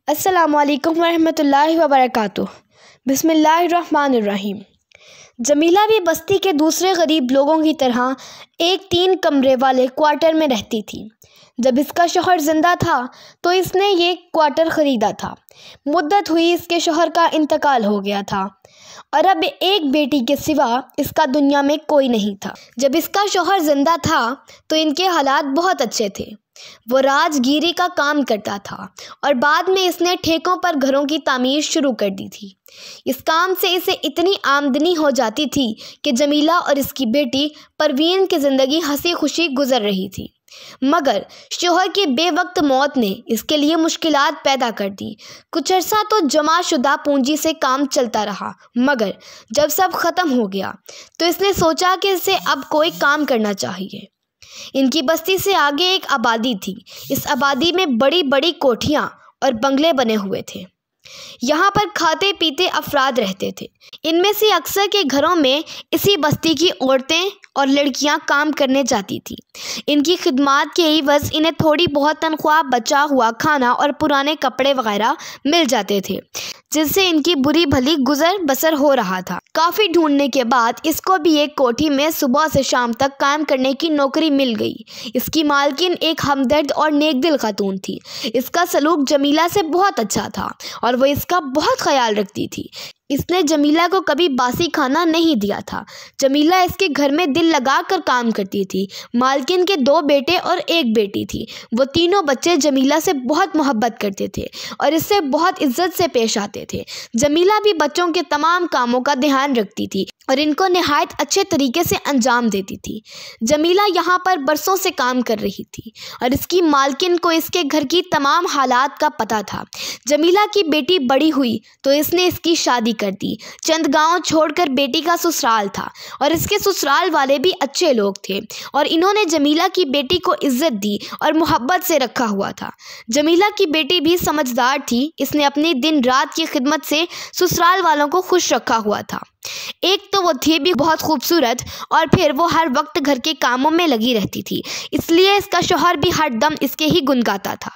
السلام علیکم ورحمۃ اللہ وبرکاتہ۔ بسم اللہ الرحمن الرحیم۔ جمیلہ بھی بستی کے دوسرے غریب لوگوں کی طرح ایک 3 کمرے والے کوارٹر میں رہتی تھی۔ جب اس کا شوہر زندہ تھا تو اس نے یہ کوارٹر خریدا تھا۔ مدت ہوئی اس کے شوہر کا انتقال ہو گیا تھا اور اب ایک بیٹی کے سوا اس کا دنیا میں کوئی نہیں تھا۔ جب اس کا شوہر زندہ تھا تو ان کے حالات بہت اچھے تھے۔ وہ راج گیری کا کام کرتا تھا اور بعد میں اس نے ٹھیکوں پر گھروں کی تعمیر شروع کر دی تھی۔ اس کام سے اسے اتنی آمدنی ہو جاتی تھی کہ جمیلہ اور اس کی بیٹی پروین کی زندگی ہنسی خوشی گزر رہی تھی، مگر شوہر کی بے وقت موت نے اس کے لیے مشکلات پیدا کر دی۔ کچھ عرصہ تو جمع شدہ پونجی سے کام چلتا رہا، مگر جب سب ختم ہو گیا تو اس نے سوچا کہ اسے اب کوئی کام کرنا چاہیے۔ ان کی بستی سے آگے ایک آبادی تھی۔ اس آبادی میں بڑی بڑی کوٹھیاں اور بنگلے بنے ہوئے تھے۔ یہاں پر کھاتے پیتے افراد رہتے تھے۔ ان میں سے اکثر کے گھروں میں اسی بستی کی عورتیں اور لڑکیاں کام کرنے جاتی تھیں۔ ان کی خدمات کے عوض انہیں تھوڑی بہت تنخواہ، بچا ہوا کھانا اور پرانے کپڑے وغیرہ مل جاتے تھے، جس سے ان کی بری بھلی گزر بسر ہو رہا تھا۔ کافی ڈھونڈنے کے بعد اس کو بھی ایک کوٹھی میں صبح سے شام تک کام کرنے کی نوکری مل گئی۔ اس کی مالکن ایک ہمدرد اور نیک دل خاتون تھی۔ اس کا سلوک جمیلہ سے بہت اچھا تھا اور وہ اس کا بہت خیال رکھتی تھی۔ اس نے جمیلہ کو کبھی باسی کھانا نہیں دیا تھا۔ جمیلہ اس کے گھر میں دل لگا کر کام کرتی تھی۔ مالکن کے 2 بیٹے اور 1 بیٹی تھی۔ وہ تینوں بچے جمیلہ سے بہت محبت کرتے تھے اور اس سے بہت عزت سے پیش آتے تھے۔ جمیلہ بھی بچوں کے تمام کاموں کا دھیان رکھتی تھی اور ان کو نہایت اچھے طریقے سے انجام دیتی تھی۔ جمیلہ یہاں پر برسوں سے کام کر رہی تھی اور اس کی مالکن کو اس کے گھر کی تمام حالات کا پتہ تھا۔ جمیلہ کی بیٹی بڑی ہوئی تو اس نے اس کی شادی کر دی۔ چند گاؤں چھوڑ کر بیٹی کا سسرال تھا اور اس کے سسرال والے بھی اچھے لوگ تھے اور انہوں نے جمیلہ کی بیٹی کو عزت دی اور محبت سے رکھا ہوا تھا۔ جمیلہ کی بیٹی بھی سمجھدار تھی۔ اس نے اپنی دن رات کی خدمت سے سسرال والوں کو خوش رکھا ہوا تھا۔ ایک تو وہ تھی بھی بہت خوبصورت اور پھر وہ ہر وقت گھر کے کاموں میں لگی رہتی تھی، اس لیے اس کا شوہر بھی ہر دم اس کے ہی گن گاتا تھا۔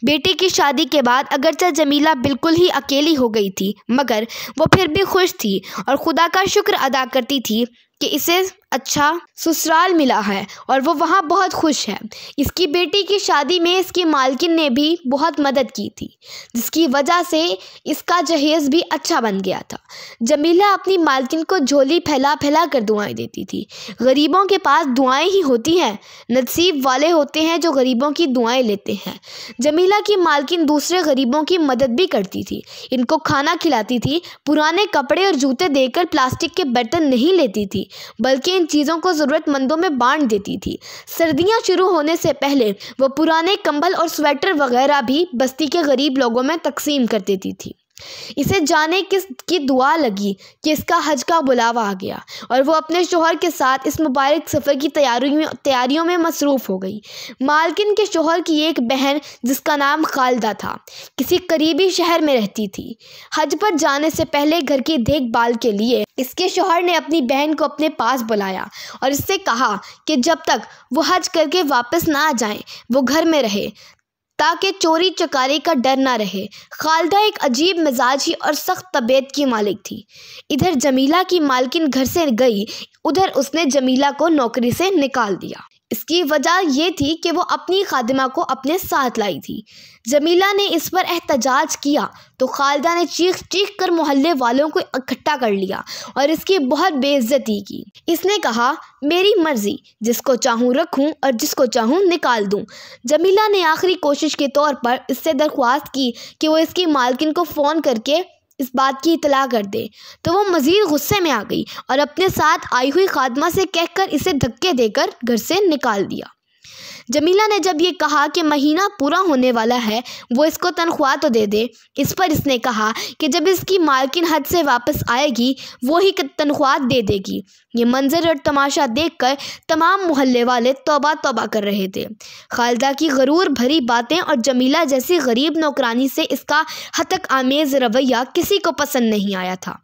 بیٹی کی شادی کے بعد اگرچہ جمیلہ بالکل ہی اکیلی ہو گئی تھی، مگر وہ پھر بھی خوش تھی اور خدا کا شکر ادا کرتی تھی کہ اسے اچھا سسرال ملا ہے اور وہ وہاں بہت خوش ہے۔ اس کی بیٹی کی شادی میں اس کی مالکن نے بھی بہت مدد کی تھی، جس کی وجہ سے اس کا جہیز بھی اچھا بن گیا تھا۔ جمیلہ اپنی مالکن کو جھولی پھیلا پھیلا کر دعائیں دیتی تھی۔ غریبوں کے پاس دعائیں ہی ہوتی ہیں، نصیب والے ہوتے ہیں جو غریبوں کی دعائیں لیتے ہیں۔ جمیلہ کی مالکن دوسرے غریبوں کی مدد بھی کرتی تھی، ان کو کھانا کھلاتی تھی، پرانے کپڑے اور جوتے دے کر پلاسٹک کے برتن نہیں لیتی تھی، بلکہ ان چیزوں کو ضرورت مندوں میں بانٹ دیتی تھی۔ سردیاں شروع ہونے سے پہلے وہ پرانے کمبل اور سویٹر وغیرہ بھی بستی کے غریب لوگوں میں تقسیم کر دیتی تھی۔ اسے جانے کس کی دعا لگی کہ اس کا حج کا بلاوا آ گیا اور وہ اپنے شوہر کے ساتھ اس مبارک سفر کی تیاریوں میں مصروف ہو گئی۔ مالکن کے شوہر کی ایک بہن جس کا نام خالدہ تھا، کسی قریبی شہر میں رہتی تھی۔ حج پر جانے سے پہلے گھر کی دیکھ بھال کے لیے اس کے شوہر نے اپنی بہن کو اپنے پاس بلایا اور اس سے کہا کہ جب تک وہ حج کر کے واپس نہ آ جائیں وہ گھر میں رہے تاکہ چوری چکاری کا ڈر نہ رہے۔ خالدہ ایک عجیب مزاجی اور سخت طبیعت کی مالک تھی۔ ادھر جمیلہ کی مالکن گھر سے گئی، ادھر اس نے جمیلہ کو نوکری سے نکال دیا۔ اس کی وجہ یہ تھی کہ وہ اپنی خادمہ کو اپنے ساتھ لائی تھی۔ جمیلہ نے اس پر احتجاج کیا تو خالدہ نے چیخ چیخ کر محلے والوں کو اکٹھا کر لیا اور اس کی بہت بے عزتی کی۔ اس نے کہا، میری مرضی، جس کو چاہوں رکھوں اور جس کو چاہوں نکال دوں۔ جمیلہ نے آخری کوشش کے طور پر اس سے درخواست کی کہ وہ اس کی مالکن کو فون کر کے اس بات کی اطلاع کر دے، تو وہ مزید غصے میں آ گئی اور اپنے ساتھ آئی ہوئی خادمہ سے کہہ کر اسے دھکے دے کر گھر سے نکال دیا۔ جمیلہ نے جب یہ کہا کہ مہینہ پورا ہونے والا ہے، وہ اس کو تنخواہ تو دے دے۔ اس پر اس نے کہا کہ جب اس کی مالکن حج سے واپس آئے گی وہی تنخواہ دے دے گی۔ یہ منظر اور تماشا دیکھ کر تمام محلے والے توبہ توبہ کر رہے تھے۔ خالدہ کی غرور بھری باتیں اور جمیلہ جیسی غریب نوکرانی سے اس کا ہتک آمیز رویہ کسی کو پسند نہیں آیا تھا۔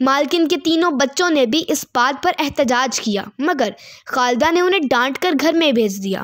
مالکن کے تینوں بچوں نے بھی اس بات پر احتجاج کیا، مگر خالدہ نے انہیں ڈانٹ کر گھر میں بھیج دیا۔